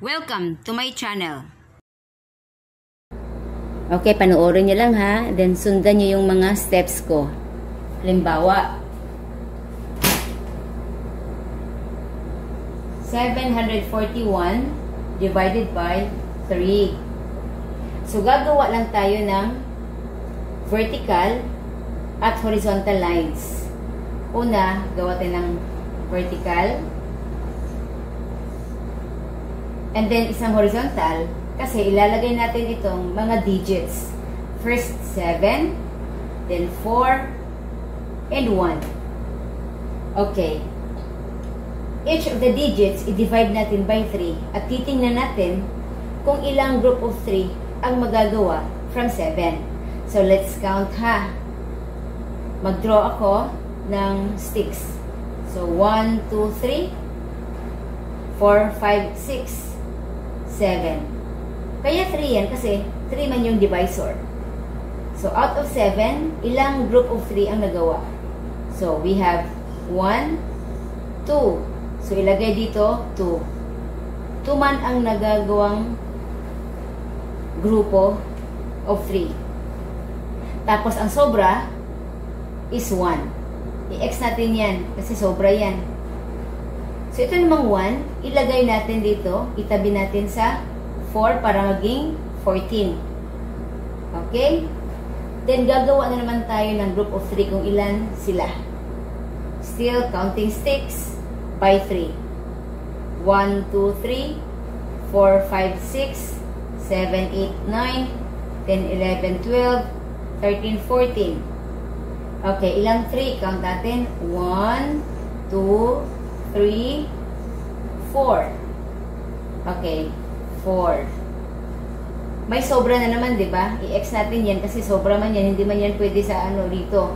Welcome to my channel. Okay, panoorin nyo lang ha. Then sundan nyo yung mga steps ko. Halimbawa, 741 divided by 3. So, gagawa lang tayo ng vertical at horizontal lines. Una, gawa tayo ng vertical. And then, isang horizontal. Kasi ilalagay natin itong mga digits. First, 7. Then, 4. And 1. Okay. Each of the digits, i-divide natin by 3. At titingnan natin kung ilang group of 3 ang magagawa from 7. So, let's count ha. Mag-draw ako ng sticks. So, 1, 2, 3, 4, 5, 6, 7. Kaya 3 yan kasi 3 man yung divisor. So, out of 7, ilang group of 3 ang nagawa? So, we have 1, 2. So, ilagay dito, 2. 2 man ang nagagawang grupo of 3. Tapos, ang sobra is 1. I-X natin yan kasi sobra yan. So, ito namang 1, ilagay natin dito, itabi natin sa 4 para maging 14. Okay? Then, gagawa na naman tayo ng group of 3 kung ilan sila. Still, counting sticks by 3. 1, 2, 3, 4, 5, 6, 7, 8, 9, 10, 11, 12, 13, 14. Okay, ilang 3? Count natin. 1, 2, 3, 4. Okay, 4. May sobra na naman, di ba? I-X natin yan kasi sobra man yan. Hindi man yan pwede sa ano dito.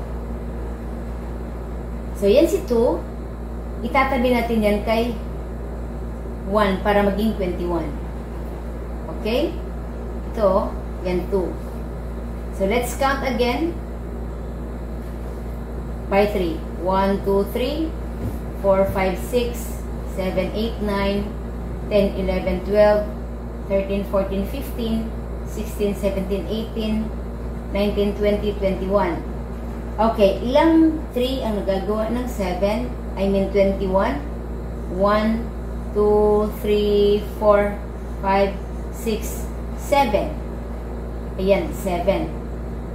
So, yan si 2. Itatabi natin yan kay 1 para maging 21. Okay? Ito, yan 2. So, let's count again by 3. 1, 2, 3, 4, 5, 6, 7, 8, 9, 10, 11, 12, 13, 14, 15, 16, 17, 18, 19, 20, 21. Okay, ilang 3 ang nagagawa ng 7? I mean 21. 1, 2, 3, 4, 5, 6, 7. Ayan, 7.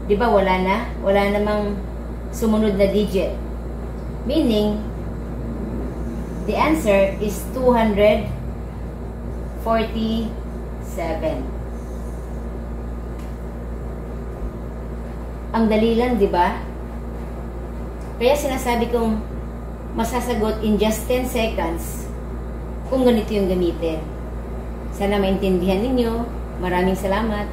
Diba wala na? Wala namang sumunod na digit. Meaning, the answer is 247. Ang dali lang, diba? Kaya sinasabi kong masasagot in just 10 seconds kung ganito yung gamitin. Sana maintindihan ninyo. Maraming salamat.